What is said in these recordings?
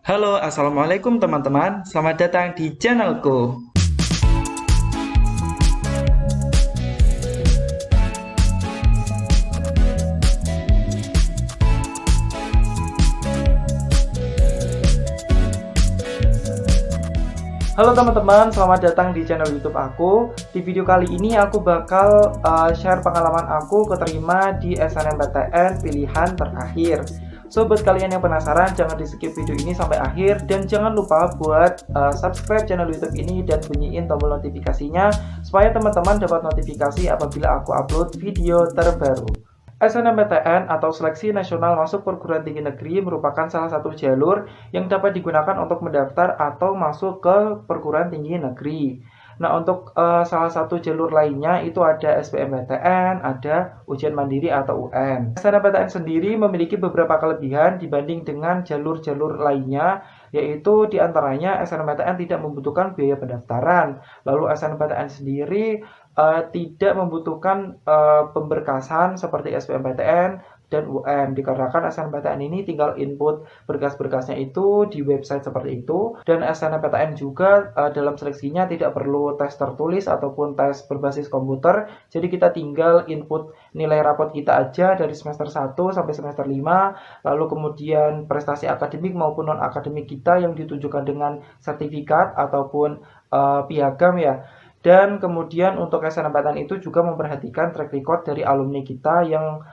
Halo, assalamualaikum teman-teman. Selamat datang di channelku. Halo teman-teman, selamat datang di channel YouTube aku. Di video kali ini aku bakal share pengalaman aku keterima di SNMPTN pilihan terakhir. So, buat kalian yang penasaran, jangan di skip video ini sampai akhir dan jangan lupa buat subscribe channel YouTube ini dan bunyiin tombol notifikasinya supaya teman-teman dapat notifikasi apabila aku upload video terbaru. SNMPTN atau Seleksi Nasional Masuk Perguruan Tinggi Negeri merupakan salah satu jalur yang dapat digunakan untuk mendaftar atau masuk ke perguruan tinggi negeri. Nah, untuk salah satu jalur lainnya itu ada SBMPTN, ada ujian mandiri atau UN. SNMPTN sendiri memiliki beberapa kelebihan dibanding dengan jalur-jalur lainnya, yaitu diantaranya SNMPTN tidak membutuhkan biaya pendaftaran. Lalu SNMPTN sendiri tidak membutuhkan pemberkasan seperti SBMPTN dan UN, dikarenakan SNMPTN ini tinggal input berkas-berkasnya itu di website seperti itu, dan SNMPTN juga dalam seleksinya tidak perlu tes tertulis ataupun tes berbasis komputer, jadi kita tinggal input nilai rapot kita aja dari semester 1 sampai semester 5, lalu kemudian prestasi akademik maupun non-akademik kita yang ditujukan dengan sertifikat ataupun piagam ya. Dan kemudian untuk SNMPTN itu juga memperhatikan track record dari alumni kita yang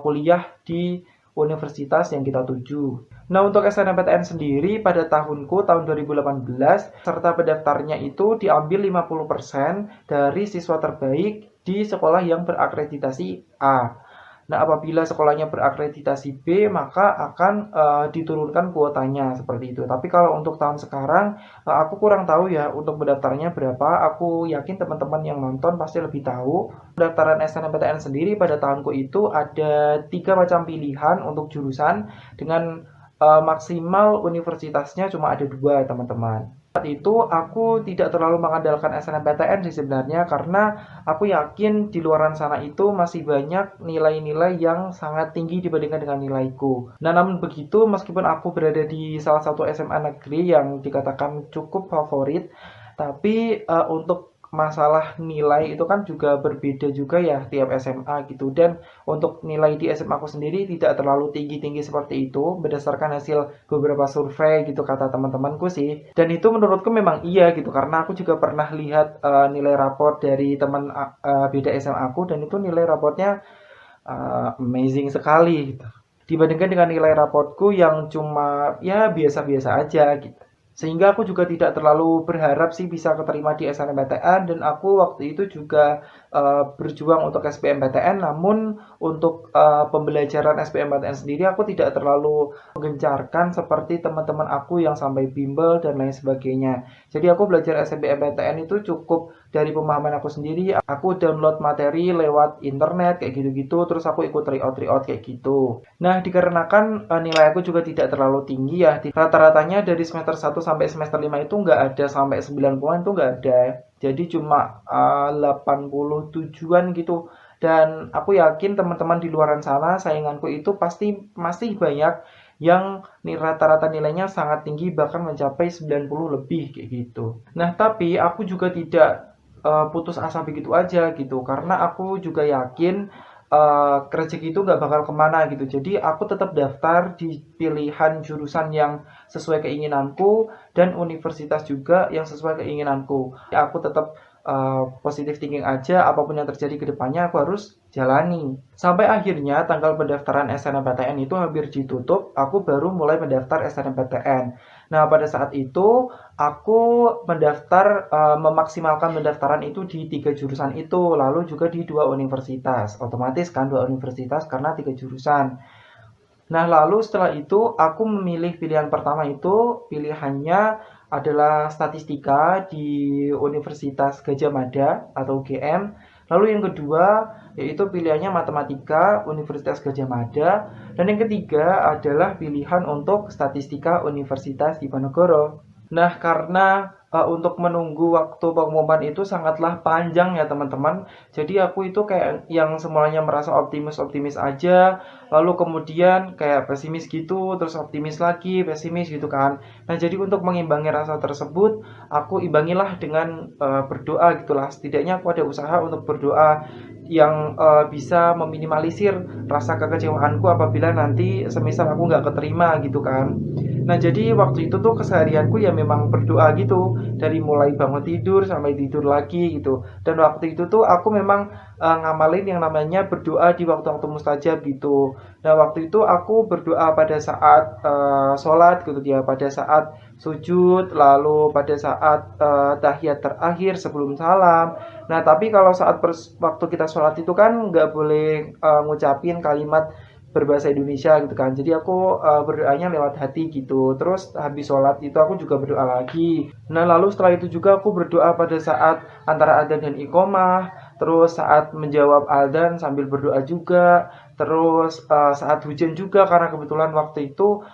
kuliah di universitas yang kita tuju. Nah, untuk SNMPTN sendiri pada tahun 2018, serta pendaftarnya itu diambil 50% dari siswa terbaik di sekolah yang berakreditasi A. Nah, apabila sekolahnya berakreditasi B, maka akan diturunkan kuotanya seperti itu. Tapi kalau untuk tahun sekarang, aku kurang tahu ya untuk pendaftarnya berapa. Aku yakin teman-teman yang nonton pasti lebih tahu. Pendaftaran SNMPTN sendiri pada tahunku itu ada 3 macam pilihan untuk jurusan dengan maksimal universitasnya cuma ada 2, teman-teman. Saat itu aku tidak terlalu mengandalkan SNMPTN sih sebenarnya, karena aku yakin di luaran sana itu masih banyak nilai-nilai yang sangat tinggi dibandingkan dengan nilaiku. Nah, namun begitu, meskipun aku berada di salah satu SMA negeri yang dikatakan cukup favorit, tapi untuk masalah nilai itu kan juga berbeda juga ya tiap SMA gitu, dan untuk nilai di SMA aku sendiri tidak terlalu tinggi-tinggi seperti itu berdasarkan hasil beberapa survei gitu kata teman-temanku sih, dan itu menurutku memang iya gitu karena aku juga pernah lihat nilai raport dari teman beda SMA aku, dan itu nilai rapotnya amazing sekali gitu dibandingkan dengan nilai rapotku yang cuma ya biasa-biasa aja gitu. Sehingga aku juga tidak terlalu berharap sih bisa keterima di SNMPTN, dan aku waktu itu juga berjuang untuk SBMPTN, namun untuk pembelajaran SBMPTN sendiri aku tidak terlalu menggencarkan seperti teman-teman aku yang sampai bimbel dan lain sebagainya. Jadi aku belajar SBMPTN itu cukup dari pemahaman aku sendiri, aku download materi lewat internet kayak gitu-gitu, terus aku ikut tryout kayak gitu. Nah, dikarenakan nilai aku juga tidak terlalu tinggi ya, rata-ratanya dari semester 1 sampai semester 5 itu nggak ada sampai 90-an, itu nggak ada. Jadi cuma 87-an gitu. Dan aku yakin teman-teman di luaran sana, sainganku itu pasti masih banyak yang rata-rata nilainya sangat tinggi, bahkan mencapai 90 lebih kayak gitu. Nah, tapi aku juga tidak putus asa begitu aja gitu, karena aku juga yakin rezeki itu nggak bakal kemana gitu. Jadi aku tetap daftar di pilihan jurusan yang sesuai keinginanku dan universitas juga yang sesuai keinginanku. Aku tetap positive thinking aja, apapun yang terjadi ke depannya aku harus jalani. Sampai akhirnya tanggal pendaftaran SNMPTN itu hampir ditutup, aku baru mulai mendaftar SNMPTN. Nah, pada saat itu aku mendaftar memaksimalkan pendaftaran itu di 3 jurusan itu, lalu juga di 2 universitas. Otomatis kan 2 universitas karena 3 jurusan. Nah, lalu setelah itu aku memilih pilihan pertama itu, pilihannya adalah statistika di Universitas Gadjah Mada atau UGM. Lalu yang kedua yaitu pilihannya matematika Universitas Gadjah Mada, dan yang ketiga adalah pilihan untuk statistika Universitas Diponegoro. Nah, karena, untuk menunggu waktu pengumuman itu sangatlah panjang ya teman-teman. Jadi aku itu kayak yang semulanya merasa optimis-optimis aja, lalu kemudian kayak pesimis gitu, terus optimis lagi, pesimis gitu kan. Nah, jadi untuk mengimbangi rasa tersebut, aku imbangilah dengan, berdoa gitulah. Setidaknya aku ada usaha untuk berdoa yang, bisa meminimalisir rasa kekecewaanku apabila nanti semisal aku nggak keterima gitu kan. Nah, jadi waktu itu tuh keseharianku ya memang berdoa gitu, dari mulai bangun tidur sampai tidur lagi gitu. Dan waktu itu tuh aku memang ngamalin yang namanya berdoa di waktu-waktu mustajab gitu. Nah, waktu itu aku berdoa pada saat sholat gitu ya, pada saat sujud, lalu pada saat tahiyat terakhir sebelum salam. Nah, tapi kalau saat waktu kita sholat itu kan nggak boleh ngucapin kalimat berbahasa Indonesia gitu kan. Jadi aku berdoanya lewat hati gitu. Terus habis sholat itu aku juga berdoa lagi. Nah, lalu setelah itu juga aku berdoa pada saat antara adzan dan iqomah, terus saat menjawab adzan sambil berdoa juga, terus saat hujan juga karena kebetulan waktu itu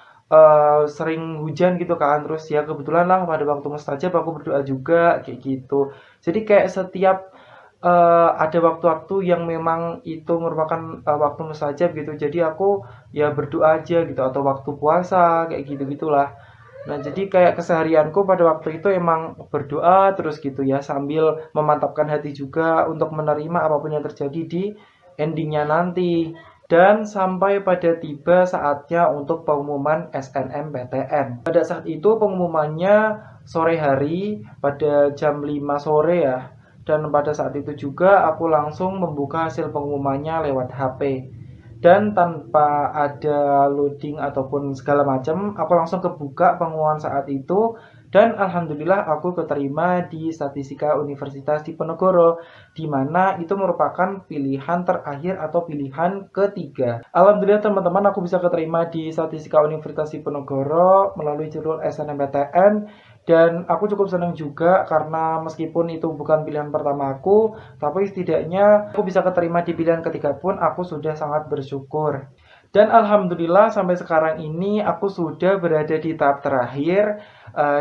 sering hujan gitu kan. Terus ya kebetulan lah pada waktu mustajab aku berdoa juga kayak gitu. Jadi kayak setiap ada waktu-waktu yang memang itu merupakan, waktu mustajab gitu. Jadi aku ya berdoa aja gitu atau waktu puasa kayak gitu-gitulah. Nah, jadi kayak keseharianku pada waktu itu emang berdoa terus gitu ya, sambil memantapkan hati juga untuk menerima apapun yang terjadi di endingnya nanti. Dan sampai pada tiba saatnya untuk pengumuman SNMPTN. Pada saat itu pengumumannya sore hari pada jam 5 sore ya. Dan pada saat itu juga aku langsung membuka hasil pengumumannya lewat HP. Dan tanpa ada loading ataupun segala macam, aku langsung kebuka pengumuman saat itu dan alhamdulillah aku keterima di Statistika Universitas Diponegoro, di mana itu merupakan pilihan terakhir atau pilihan ketiga. Alhamdulillah teman-teman aku bisa keterima di Statistika Universitas Diponegoro melalui jalur SNMPTN dan aku cukup senang juga karena meskipun itu bukan pilihan pertama aku, tapi setidaknya aku bisa keterima di pilihan ketiga pun aku sudah sangat bersyukur. Dan alhamdulillah sampai sekarang ini aku sudah berada di tahap terakhir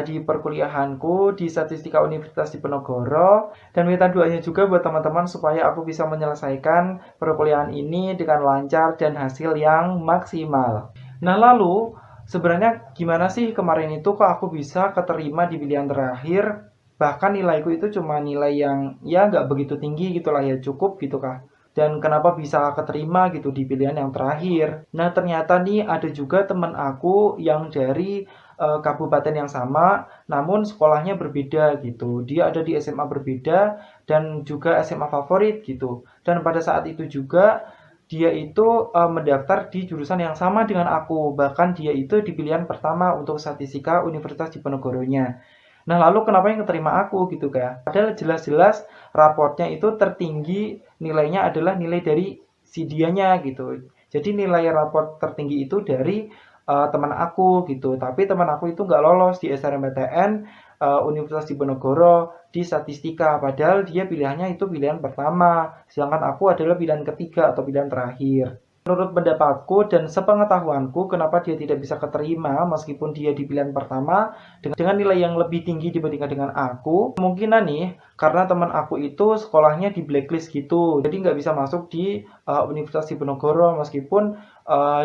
di perkuliahanku di Statistika Universitas Diponegoro dan minta doanya juga buat teman-teman supaya aku bisa menyelesaikan perkuliahan ini dengan lancar dan hasil yang maksimal. Nah, lalu sebenarnya gimana sih kemarin itu kok aku bisa keterima di pilihan terakhir? Bahkan nilaiku itu cuma nilai yang ya nggak begitu tinggi gitulah ya, cukup gitu kah. Dan kenapa bisa keterima gitu di pilihan yang terakhir. Nah, ternyata nih ada juga teman aku yang dari kabupaten yang sama, namun sekolahnya berbeda gitu. Dia ada di SMA berbeda dan juga SMA favorit gitu. Dan pada saat itu juga dia itu mendaftar di jurusan yang sama dengan aku. Bahkan dia itu di pilihan pertama untuk statistika Universitas Diponegoronya. Nah, lalu kenapa yang keterima aku gitu kan? Padahal jelas-jelas raportnya itu tertinggi nilainya adalah nilai dari si dianya gitu. Jadi nilai raport tertinggi itu dari teman aku gitu. Tapi teman aku itu nggak lolos di SNMPTN Universitas Diponegoro di statistika. Padahal dia pilihannya itu pilihan pertama. Sedangkan aku adalah pilihan ketiga atau pilihan terakhir. Menurut pendapatku dan sepengetahuanku, kenapa dia tidak bisa keterima meskipun dia di pilihan pertama dengan nilai yang lebih tinggi dibandingkan dengan aku, kemungkinan nih karena teman aku itu sekolahnya di blacklist gitu, jadi nggak bisa masuk di Universitas Diponegoro meskipun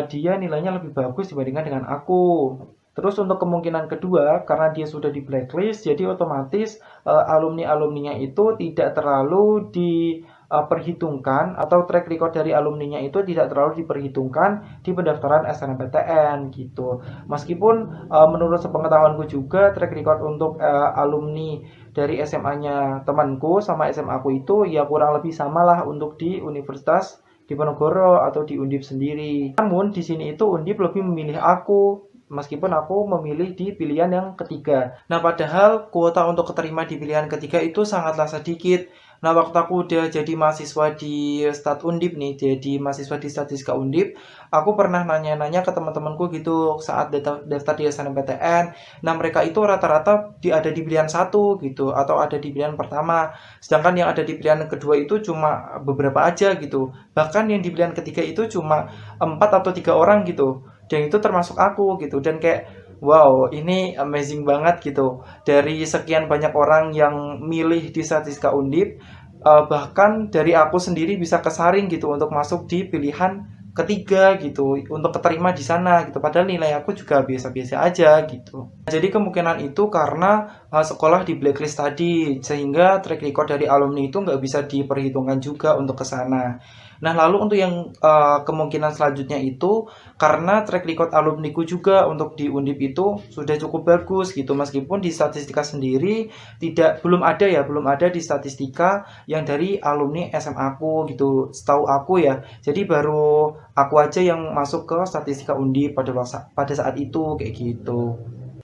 dia nilainya lebih bagus dibandingkan dengan aku. Terus untuk kemungkinan kedua, karena dia sudah di blacklist, jadi otomatis alumni-alumninya itu tidak terlalu diperhitungkan atau track record dari alumninya itu tidak terlalu diperhitungkan di pendaftaran SNMPTN gitu. Meskipun menurut sepengetahuanku juga track record untuk alumni dari SMA-nya temanku sama SMA aku itu ya kurang lebih sama lah untuk di Universitas Diponegoro atau di Undip sendiri. Namun di sini itu Undip lebih memilih aku meskipun aku memilih di pilihan yang ketiga. Nah, padahal kuota untuk keterima di pilihan ketiga itu sangatlah sedikit. Nah, waktu aku udah jadi mahasiswa di Stat Undip nih, jadi mahasiswa di Statistika Undip, aku pernah nanya-nanya ke teman-temanku gitu saat daftar di SNMPTN. Nah, mereka itu rata-rata ada di pilihan satu gitu, atau ada di pilihan pertama. Sedangkan yang ada di pilihan kedua itu cuma beberapa aja gitu. Bahkan yang di pilihan ketiga itu cuma 4 atau 3 orang gitu. Dan itu termasuk aku gitu. Dan kayak Wow, ini amazing banget gitu. Dari sekian banyak orang yang milih di Statistika Undip, bahkan dari aku sendiri bisa kesaring gitu untuk masuk di pilihan ketiga gitu, untuk keterima di sana gitu. Padahal nilai aku juga biasa-biasa aja gitu. Jadi kemungkinan itu karena sekolah di blacklist tadi, sehingga track record dari alumni itu nggak bisa diperhitungkan juga untuk ke sana. Nah, lalu untuk yang kemungkinan selanjutnya itu karena track record alumniku juga untuk di Undip itu sudah cukup bagus gitu, meskipun di statistika sendiri belum ada di statistika yang dari alumni SMA aku gitu, setahu aku ya. Jadi baru aku aja yang masuk ke statistika Undip pada saat itu kayak gitu.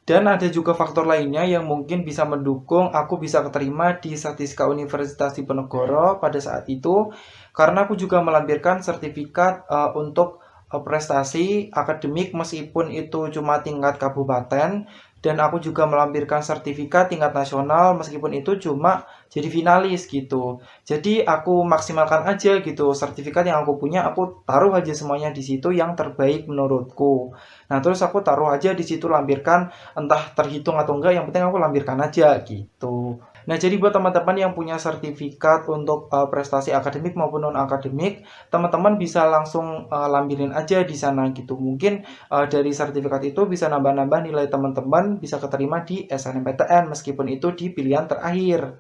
Dan ada juga faktor lainnya yang mungkin bisa mendukung aku bisa keterima di Statistika Universitas Diponegoro pada saat itu, karena aku juga melampirkan sertifikat untuk prestasi akademik meskipun itu cuma tingkat kabupaten, dan aku juga melampirkan sertifikat tingkat nasional meskipun itu cuma jadi finalis gitu. Jadi aku maksimalkan aja gitu sertifikat yang aku punya, aku taruh aja semuanya di situ yang terbaik menurutku. Nah, terus aku taruh aja di situ lampirkan, entah terhitung atau enggak, yang penting aku lampirkan aja gitu. Nah, jadi buat teman-teman yang punya sertifikat untuk prestasi akademik maupun non akademik, teman-teman bisa langsung lampirin aja di sana gitu. Mungkin dari sertifikat itu bisa nambah-nambah nilai teman-teman bisa keterima di SNMPTN meskipun itu di pilihan terakhir.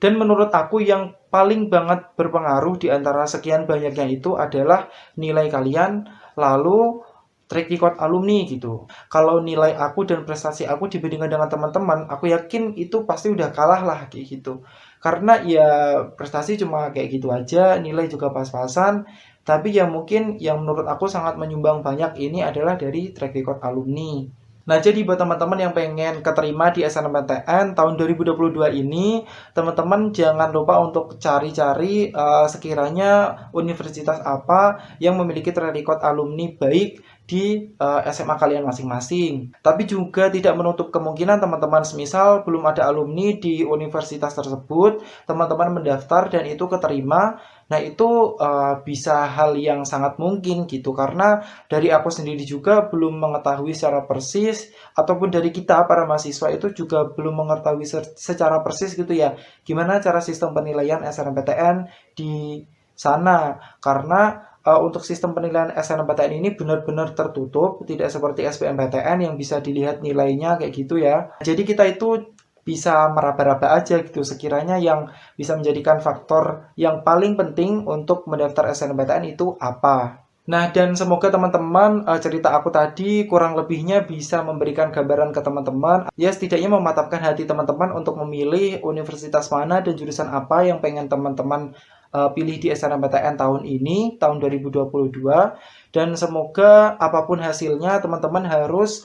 Dan menurut aku yang paling banget berpengaruh di antara sekian banyaknya itu adalah nilai kalian, lalu track record alumni gitu. Kalau nilai aku dan prestasi aku dibandingkan dengan teman-teman, aku yakin itu pasti udah kalah lah kayak gitu. Karena ya prestasi cuma kayak gitu aja, nilai juga pas-pasan. Tapi yang mungkin yang menurut aku sangat menyumbang banyak ini adalah dari track record alumni. Nah, jadi buat teman-teman yang pengen keterima di SNMPTN tahun 2022 ini, teman-teman jangan lupa untuk cari-cari sekiranya universitas apa yang memiliki track record alumni baik di SMA kalian masing-masing. Tapi juga tidak menutup kemungkinan teman-teman semisal belum ada alumni di universitas tersebut, teman-teman mendaftar dan itu keterima. Nah, itu bisa hal yang sangat mungkin gitu, karena dari aku sendiri juga belum mengetahui secara persis, ataupun dari kita para mahasiswa itu juga belum mengetahui secara persis gitu ya, gimana cara sistem penilaian SNMPTN di sana. Karena untuk sistem penilaian SNMPTN ini benar-benar tertutup, tidak seperti SBMPTN yang bisa dilihat nilainya kayak gitu ya. Jadi kita itu bisa meraba-raba aja gitu sekiranya yang bisa menjadikan faktor yang paling penting untuk mendaftar SNMPTN itu apa. Nah, dan semoga teman-teman cerita aku tadi kurang lebihnya bisa memberikan gambaran ke teman-teman. Ya, setidaknya mematapkan hati teman-teman untuk memilih universitas mana dan jurusan apa yang pengen teman-teman pilih di SNMPTN tahun ini, tahun 2022. Dan semoga apapun hasilnya, teman-teman harus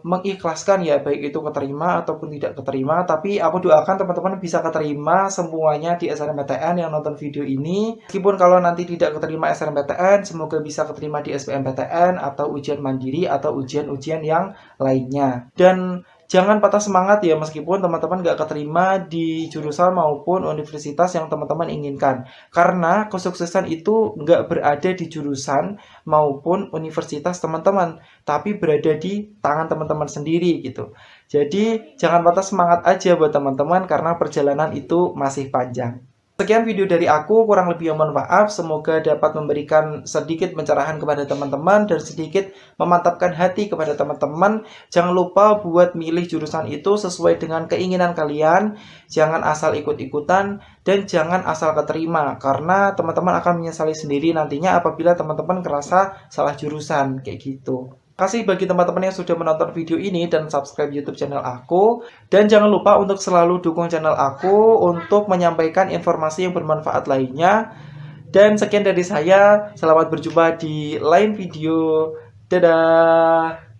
mengikhlaskan ya, baik itu keterima ataupun tidak keterima. Tapi aku doakan teman-teman bisa keterima semuanya di SNMPTN yang nonton video ini. Meskipun kalau nanti tidak keterima SNMPTN, semoga bisa keterima di SBMPTN atau ujian mandiri atau ujian-ujian yang lainnya. Dan jangan patah semangat ya, meskipun teman-teman nggak keterima di jurusan maupun universitas yang teman-teman inginkan. Karena kesuksesan itu nggak berada di jurusan maupun universitas teman-teman, tapi berada di tangan teman-teman sendiri gitu. Jadi jangan patah semangat aja buat teman-teman, karena perjalanan itu masih panjang. Sekian video dari aku, kurang lebih mohon maaf. Semoga dapat memberikan sedikit pencerahan kepada teman-teman dan sedikit memantapkan hati kepada teman-teman. Jangan lupa buat milih jurusan itu sesuai dengan keinginan kalian. Jangan asal ikut-ikutan dan jangan asal keterima, karena teman-teman akan menyesali sendiri nantinya apabila teman-teman ngerasa salah jurusan kayak gitu. Terima kasih bagi teman-teman yang sudah menonton video ini dan subscribe YouTube channel aku. Dan jangan lupa untuk selalu dukung channel aku untuk menyampaikan informasi yang bermanfaat lainnya. Dan sekian dari saya, selamat berjumpa di lain video. Dadah!